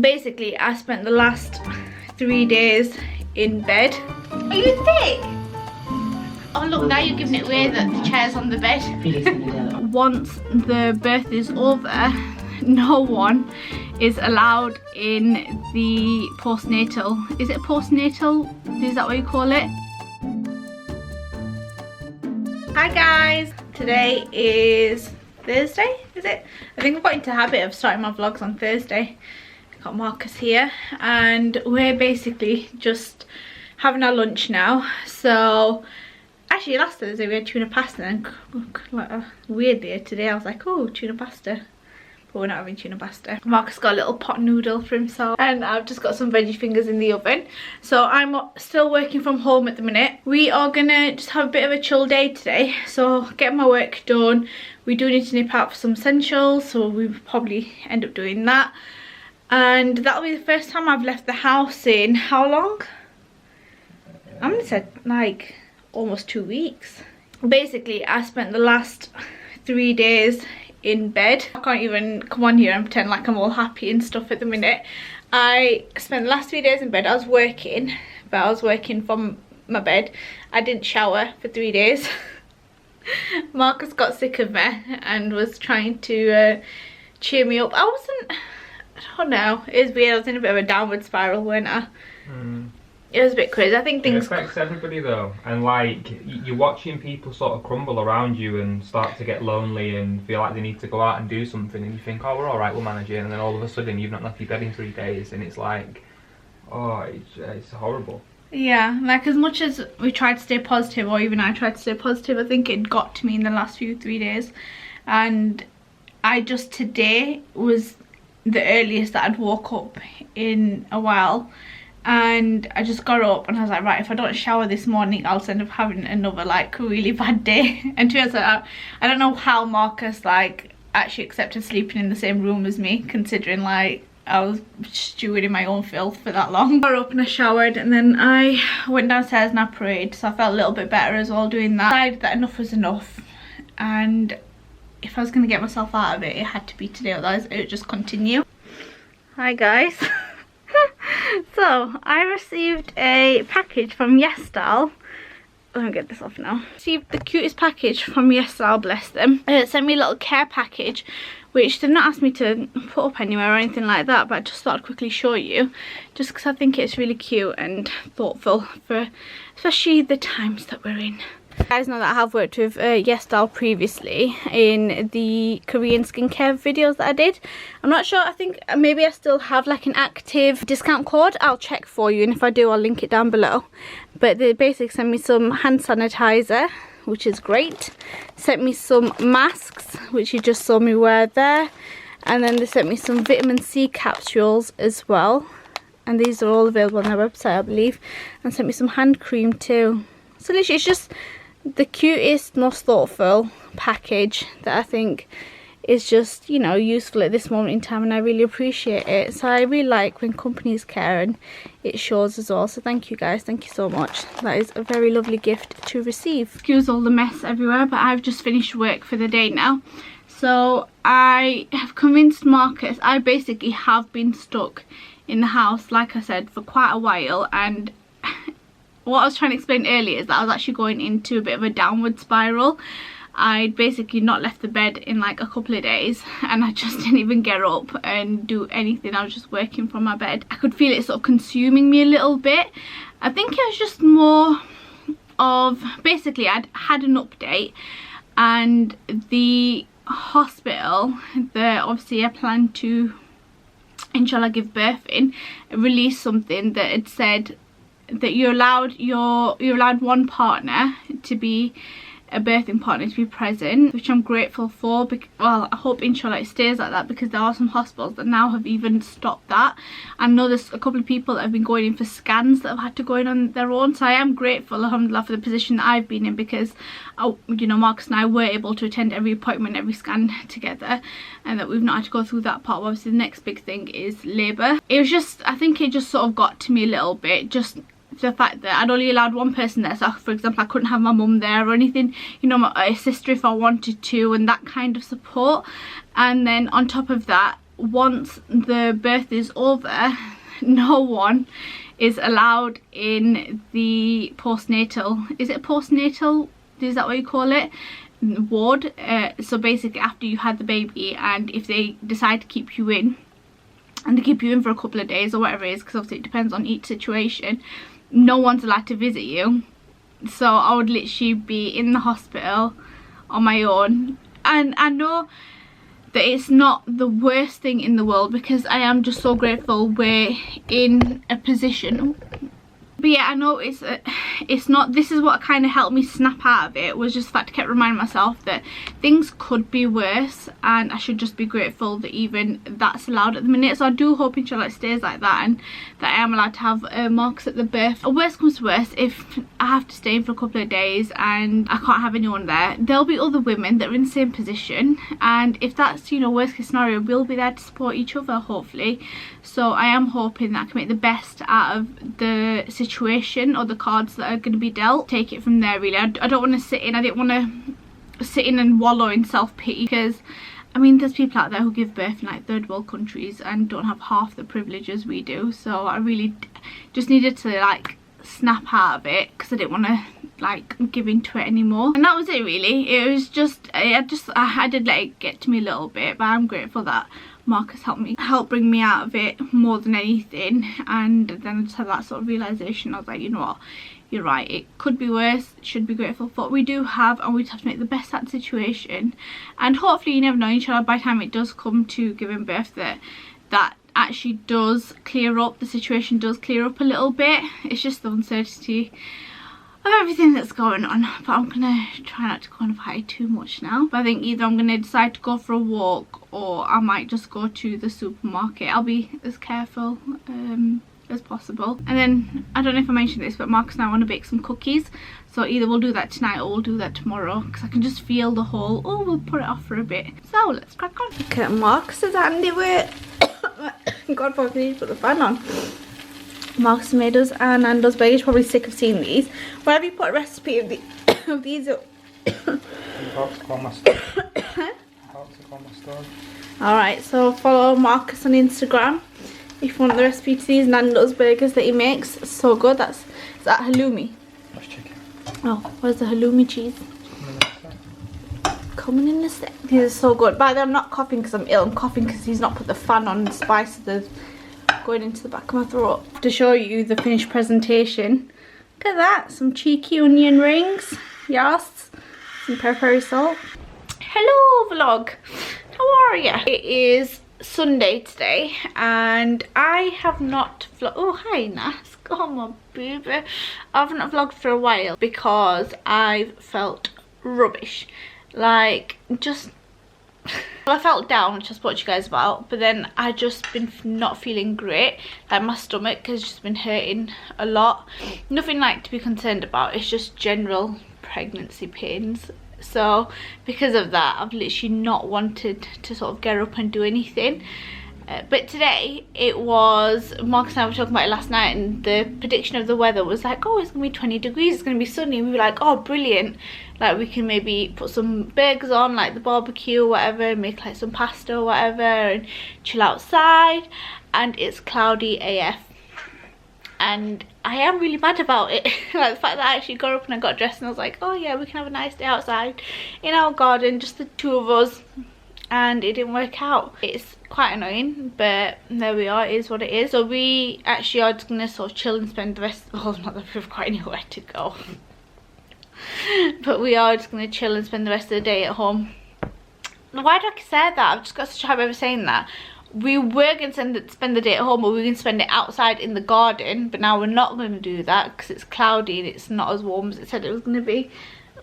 Basically, I spent the last 3 days in bed. Are you thick? Oh look, now you're giving it away that the chair's on the bed. Once the birth is over, no one is allowed in the postnatal. Is it postnatal? Is that what you call it? Hi guys, today is Thursday, is it? I think I've got into the habit of starting my vlogs on Thursday. I've got Marcus here and we're basically just having our lunch now. So actually last Thursday we had tuna pasta and weirdly today I was like, oh, tuna pasta. But we're not having tuna pasta. Marcus got a little pot noodle for himself and I've just got some veggie fingers in the oven. So I'm still working from home at the minute. We are gonna just have a bit of a chill day today. So get my work done. We do need to nip out for some essentials, so we probably end up doing that. And that'll be the first time I've left the house in how long? I'm gonna say like almost 2 weeks. Basically, I spent the last 3 days in bed. I can't even come on here and pretend like I'm all happy and stuff at the minute. I spent the last 3 days in bed. I was working, but I was working from my bed. I didn't shower for 3 days. Marcus got sick of me and was trying to cheer me up. I don't know, it was weird. I was in a bit of a downward spiral, weren't I? It was a bit crazy. I think things... It affects everybody though, and like you're watching people sort of crumble around you and start to get lonely and feel like they need to go out and do something, and you think, oh, we're all right, we'll manage it, and then all of a sudden you've not left your bed in 3 days, and it's like, oh, it's horrible. Yeah, like as much as we tried to stay positive, or even I tried to stay positive, I think it got to me in the last 3 days, and I just today was the earliest that I'd woke up in a while. And I just got up and I was like, right, if I don't shower this morning, I'll end up having another like really bad day. And to be honest, I don't know how Marcus like actually accepted sleeping in the same room as me, considering like I was stewing in my own filth for that long. I got up and I showered and then I went downstairs and I prayed, so I felt a little bit better as well doing that. I decided that enough was enough, and if I was going to get myself out of it, it had to be today, otherwise it would just continue. Hi guys. So I received a package from Yes.sr. Let me get this off now. Received the cutest package from Yes.sr, bless them. It sent me a little care package, which they've not asked me to put up anywhere or anything like that, but I just thought I'd quickly show you, just because I think it's really cute and thoughtful for especially the times that we're in. You guys know that I have worked with Yes.sr previously in the Korean skincare videos that I did. I'm not sure, I think maybe I still have like an active discount code. I'll check for you, and if I do I'll link it down below. But they basically sent me some hand sanitizer, which is great. Sent me some masks, which you just saw me wear there. And then they sent me some vitamin C capsules as well. And these are all available on their website, I believe. And sent me some hand cream too. So literally it's just the cutest, most thoughtful package that I think is just, you know, useful at this moment in time, and I really appreciate it. So I really like when companies care, and it shows as well. So thank you guys, thank you so much. That is a very lovely gift to receive. Excuse all the mess everywhere, but I've just finished work for the day now. So I have convinced Marcus. I basically have been stuck in the house, like I said, for quite a while, and what I was trying to explain earlier is that I was actually going into a bit of a downward spiral. I'd basically not left the bed in like a couple of days, and I just didn't even get up and do anything. I was just working from my bed. I could feel it sort of consuming me a little bit. I think it was just more of, basically I'd had an update, and the hospital that obviously I plan to inshallah give birth in released something that had said that you're allowed one partner to be a birthing partner to be present, which I'm grateful for. Well, I hope inshallah it stays like that, because there are some hospitals that now have even stopped that. I know there's a couple of people that have been going in for scans that have had to go in on their own, so I am grateful, alhamdulillah, for the position that I've been in, because you know, Marcus and I were able to attend every appointment, every scan together, and that we've not had to go through that part. Obviously the next big thing is labour. It was just, I think it just sort of got to me a little bit, just the fact that I'd only allowed one person there. So for example, I couldn't have my mum there or anything, you know, my sister if I wanted to, and that kind of support. And then on top of that, once the birth is over, no one is allowed in the postnatal, is it postnatal, is that what you call it, ward. So basically after you had the baby, and if they decide to keep you in, and they keep you in for a couple of days or whatever it is, because obviously it depends on each situation, no one's allowed to visit you. So I would literally be in the hospital on my own. And I know that it's not the worst thing in the world, because I am just so grateful we're in a position. But yeah, I know it's not, this is what kind of helped me snap out of it, was just the fact I kept reminding myself that things could be worse, and I should just be grateful that even that's allowed at the minute. So I do hope inshallah it stays like that, and that I am allowed to have Marcus at the birth. Worst comes to worst, if I have to stay in for a couple of days and I can't have anyone there, there'll be other women that are in the same position, and if that's, you know, worst case scenario, we'll be there to support each other, hopefully. So I am hoping that I can make the best out of the situation, or the cards that are going to be dealt. Take it from there, really. I don't want to sit in, I didn't want to sit in and wallow in self-pity, because I mean there's people out there who give birth in like third world countries and don't have half the privileges we do. So I really just needed to like snap out of it, because I didn't want to like give into it anymore. And that was it, really. It was just I did let it get to me a little bit, but I'm grateful that Marcus helped bring me out of it more than anything. And then I just had that sort of realization. I was like, you know what, you're right, it could be worse. Should be grateful for what we do have, and we just have to make the best out of the situation. And hopefully, you never know, inshallah, by the time it does come to giving birth, that actually does clear up, the situation does clear up a little bit. It's just the uncertainty of everything that's going on. But I'm gonna try not to quantify too much now. But I think either I'm gonna decide to go for a walk, or I might just go to the supermarket. I'll be as careful as possible. And then, I don't know if I mentioned this, but Marcus and I want to bake some cookies. So either we'll do that tonight or we'll do that tomorrow, because I can just feel the whole, oh, we'll put it off for a bit. So let's crack on. Look at Marcus's handiwork. God forbid, need to put the fan on. Marcus made us and Nando's burgers. Probably sick of seeing these. Where have you put a recipe of, of these up? Alright, so follow Marcus on Instagram if you want the recipe to these Nando's burgers that he makes. So good. Is that halloumi? That's chicken. Oh, where's the halloumi cheese? Coming in a sec. These are so good. By the way, I'm not coughing because I'm ill. I'm coughing because he's not put the fan on. The spices are going into the back of my throat. To show you the finished presentation. Look at that. Some cheeky onion rings. Yes. Some peppery salt. Hello vlog. How are you? It is Sunday today, and I have not vlogged. Oh, hi Nas. Come on, baby. I haven't vlogged for a while because I've felt rubbish. Like, just well, I felt down, which I spoke to you guys about, but then I just been not feeling great. Like, my stomach has just been hurting a lot. Nothing like to be concerned about, it's just general pregnancy pains. So because of that, I've literally not wanted to sort of get up and do anything. But today, it was, Marcus and I were talking about it last night, and the prediction of the weather was like, oh, it's going to be 20 degrees, it's going to be sunny. And we were like, oh, brilliant. Like, we can maybe put some burgers on, like the barbecue or whatever, make like some pasta or whatever, and chill outside. And it's cloudy AF. And I am really mad about it. Like, the fact that I actually got up and I got dressed and I was like, oh yeah, we can have a nice day outside in our garden, just the two of us. And it didn't work out. It's quite annoying, but there we are, it is what it is. So we actually are just gonna sort of chill and spend the rest, well, not that we've quite anywhere to go. But we are just gonna chill and spend the rest of the day at home. Why do I say that? I've just got such a habit of saying that. We were going to spend the day at home, but we were going to spend it outside in the garden. But now we're not going to do that because it's cloudy and it's not as warm as it said it was going to be.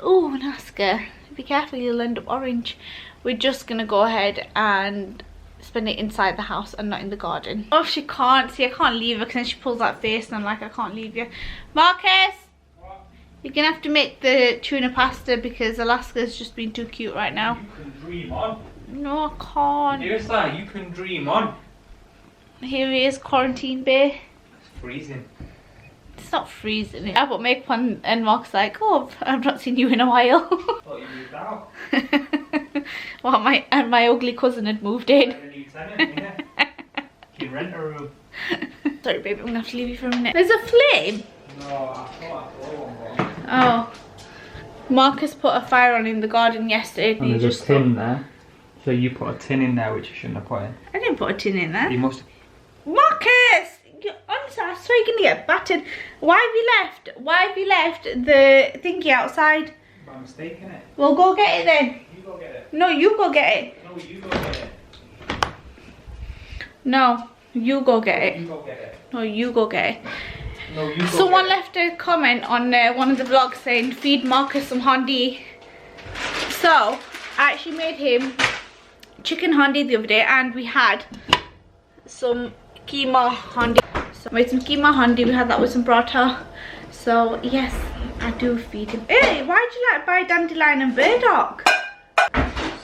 Oh, Naska, be careful, you'll end up orange. We're just going to go ahead and spend it inside the house and not in the garden. Oh, she can't. See, I can't leave her because then she pulls that face and I'm like, I can't leave you. Marcus! What? You're going to have to make the tuna pasta because Alaska's just been too cute right now. You can dream on. No, I can't. Irsa, you can dream on. Here he is, quarantine bear. It's freezing. It's not freezing. I put makeup on and Mark's like, oh, I've not seen you in a while. Thought you moved out. Well, my ugly cousin had moved in. I need tenant, yeah. You can rent a room. Sorry babe, I'm gonna have to leave you for a minute. There's a flame? No, I thought I saw one. Oh. Marcus put a fire on in the garden yesterday. And there's a tin there. So you put a tin in there which you shouldn't have put in. I didn't put a tin in there. You must have. Marcus! Honestly, I swear you're gonna get battered. Why have you left the thingy outside? By mistake, innit? Well, go get it then. You go get it. No, you go get it. No, you go get it. No, you go get it. You go get it. No, you go get it. No, you go Someone get left a comment on one of the vlogs saying feed Marcus some handi. So I actually made him chicken handi the other day, and we had some keema handi. So I made some keema handi. We had that with some paratha. So yes, I do feed him. Hey, why did you like buy dandelion and burdock?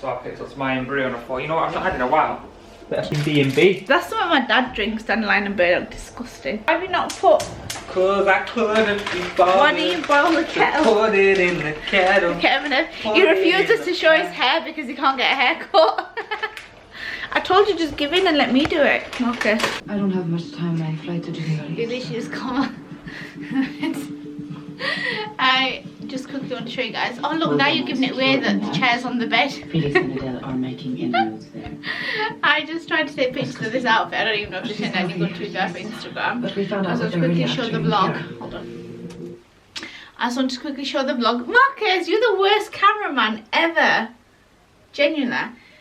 So I picked up my and brew and I thought, you know what, I've not had in a while. That's in B&B. That's what my dad drinks, dandelion and burdock. Disgusting. Why have you not put? Cause I couldn't be bothered. Why do you boil the kettle? Put it in the kettle. He refuses to show his hair because he can't get a haircut. I told you just give in and let me do it, Marcus. I don't have much time. My flight to Dubai. You literally just come on. I just quickly want to show you guys. Oh look, now you're giving it away that the chair's on the bed. Felix and Adele are making inroads there. I just tried to take pictures of this outfit. I don't even know if this is any good to be there for Instagram. But we found I out just that want to they're really quickly show the actually vlog. here. Hold on. I just want to quickly show the vlog. Marcus, you're the worst cameraman ever. Genuinely.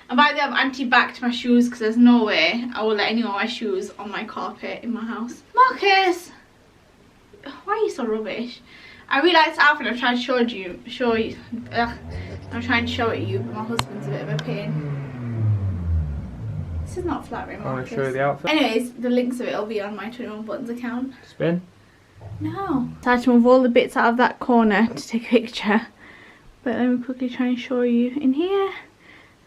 And by the way, I've anti-backed my shoes because there's no way I will let anyone wear my shoes on my carpet in my house. Marcus! Why are you so rubbish? I really like this outfit. I'm trying to show you. I'm trying to show it you, but my husband's a bit of a pain. This is not flattering, Marcus. I want to show you the outfit. Anyways, the links of it will be on my 21 Buttons account. Spin. No. So I had to move all the bits out of that corner to take a picture. But let me quickly try and show you. In here,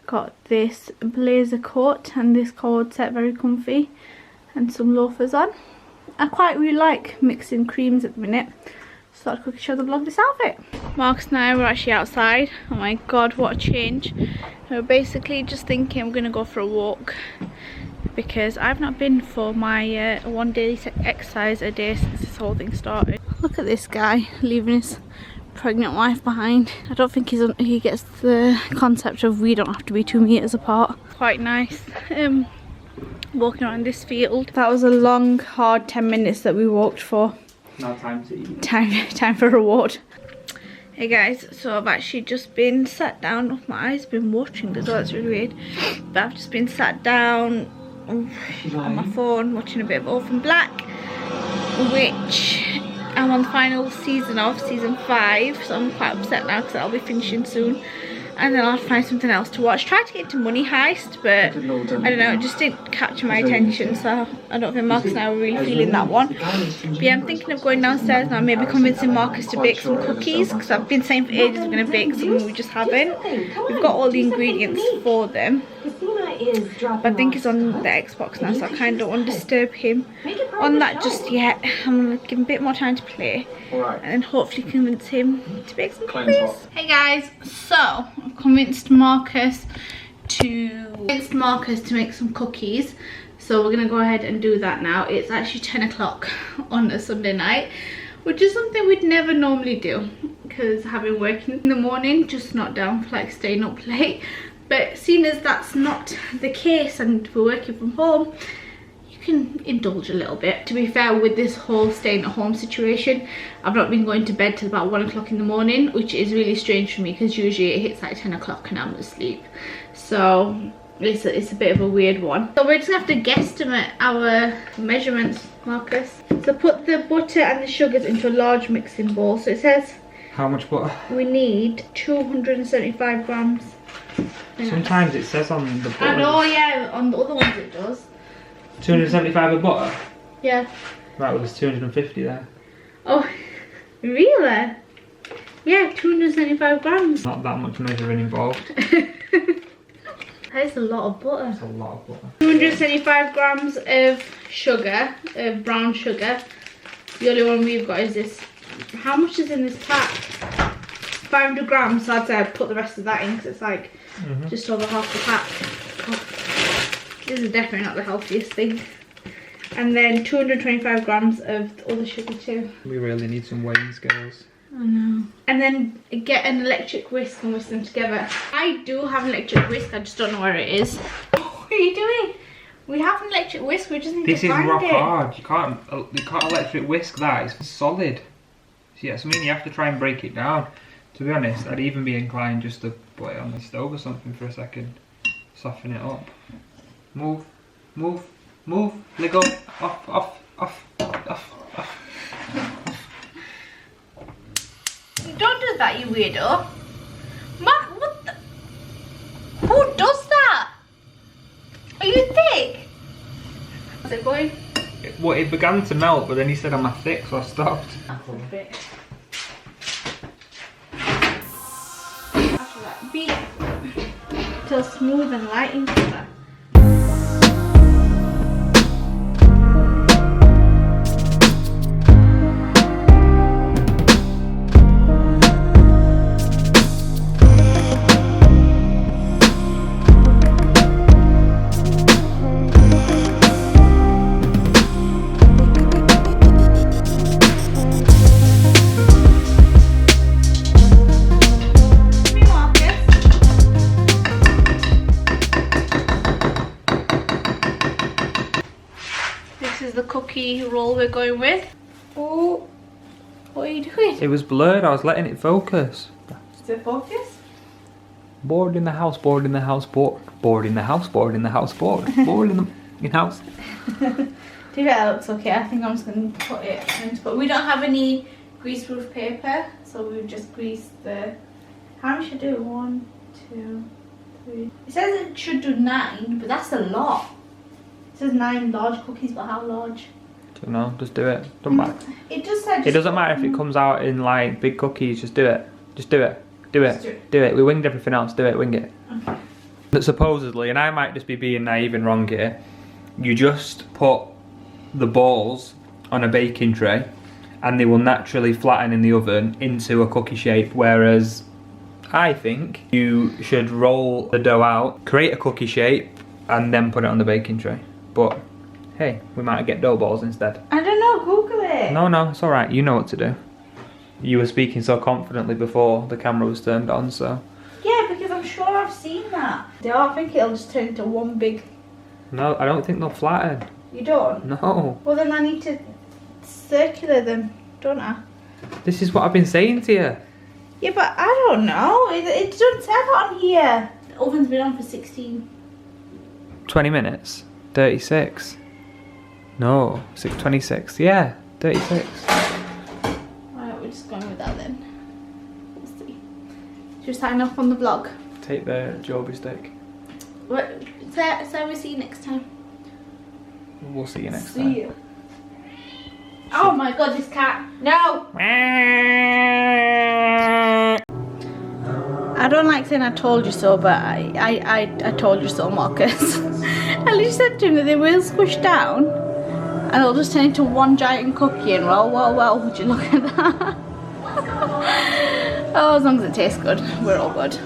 got this blazer coat and this coat set, very comfy, and some loafers on. I quite really like mixing creams at the minute. So I'll quickly show the vlog this outfit. Marcus and I were actually outside. Oh my god, what a change. We're basically just thinking I'm gonna go for a walk because I've not been for my one daily exercise a day since this whole thing started. Look at this guy leaving his pregnant wife behind. I don't think he gets the concept of we don't have to be 2 meters apart. Quite nice. Walking around this field. That was a long, hard 10 minutes that we walked for. Now time to eat. Time for a reward. Hey guys, so I've actually just been sat down. Oh, my eyes been watering as well, that's really weird. But I've just been sat down on my phone watching a bit of Orphan Black, which I'm on the final season of, season 5. So I'm quite upset now because I'll be finishing soon. And then I'll have to find something else to watch. Tried to get into Money Heist, but I don't know, it just didn't capture my attention. So I don't think Marcus and I were really feeling that one. But yeah, I'm thinking of going downstairs now, maybe convincing Marcus to bake some cookies, because I've been saying for ages we're going to bake some, we just haven't. We've got all the ingredients for them. But I think he's on the Xbox now, so I kind of don't want to disturb him on that just yet. I'm going to give him a bit more time to play, and then hopefully convince him to bake some cookies. Hey guys, so I've convinced Marcus to make some cookies. So we're going to go ahead and do that now. It's actually 10 o'clock on a Sunday night, which is something we'd never normally do, because having working in the morning, just not down for like staying up late. But seeing as that's not the case and we're working from home, you can indulge a little bit. To be fair, with this whole staying at home situation, I've not been going to bed till about 1 o'clock in the morning, which is really strange for me because usually it hits like 10 o'clock and I'm asleep. So it's a bit of a weird one. So we're just gonna have to guesstimate our measurements, Marcus. So put the butter and the sugars into a large mixing bowl. So it says how much butter? We need 275 grams. Sometimes it says on the butter. I know, yeah, on the other ones it does. 275 of butter? Yeah. Right, well there's 250 there. Oh, really? Yeah, 275 grams. Not that much measuring involved. That is a lot of butter. That's a lot of butter. 275 grams of sugar, of brown sugar. The only one we've got is this. How much is in this pack? 500 grams, so I'd say I'd put the rest of that in because it's like just over half the pack. This is definitely not the healthiest thing. And then 225 grams of the other sugar too. We really need some weighing scales. I know. And then get an electric whisk and whisk them together. I do have an electric whisk, I just don't know where it is. What are you doing? We have an electric whisk, we just need to find it. This is rock hard. You can't electric whisk that. It's solid. Yes, I mean you have to try and break it down. To be honest, I'd even be inclined just to put it on the stove or something for a second. Soften it up. Move, move, move. Let go. Off, off, off, off, off. Don't do that, you weirdo. Mark, what the? Who does that? Are you thick? How's it going? Well, it began to melt, but then he said I'm thick, so I stopped. After that, beat till smooth and light in colour. Cookie roll we're going with. Oh, what are you doing? It was blurred, I was letting it focus. Is it focus? Bored in the house, bored in the house, bored. Bored in the house, bored in the house, bored. Bored in the house. Do that looks okay. I think I'm just going to put it. But we don't have any greaseproof paper, so we've just greased the. How many should I do? 1, 2, 3. It says it should do 9, but that's a lot. It says 9 large cookies, but how large? Don't know, just do it. Don't matter. It just said. It doesn't matter if it comes out in like big cookies, just do it. Just do it. Do it. Do it. We winged everything else, do it, wing it. Okay. That supposedly, and I might just be being naive and wrong here, you just put the balls on a baking tray and they will naturally flatten in the oven into a cookie shape, whereas I think you should roll the dough out, create a cookie shape and then put it on the baking tray. But hey, we might get dough balls instead. I don't know, Google it. No, it's alright, you know what to do. You were speaking so confidently before the camera was turned on, so. Yeah, because I'm sure I've seen that. I think it'll just turn into one big. No, I don't think they'll flatten. You don't? No. Well then I need to circular them, don't I? This is what I've been saying to you. Yeah, but I don't know. It doesn't say that on here. The oven's been on for 20 minutes? 36. No, 26. Yeah, 36. Alright, we're just going with that then. We'll see. Should we sign off on the vlog? Take the Joby stick. What? So we'll see you next time. We'll see you next time. See you. Oh my god, this cat. No! I don't like saying I told you so, but I told you so, Marcus. I literally said to him that they will squish down and it'll just turn into one giant cookie and well, would you look at that? Oh, as long as it tastes good, we're all good.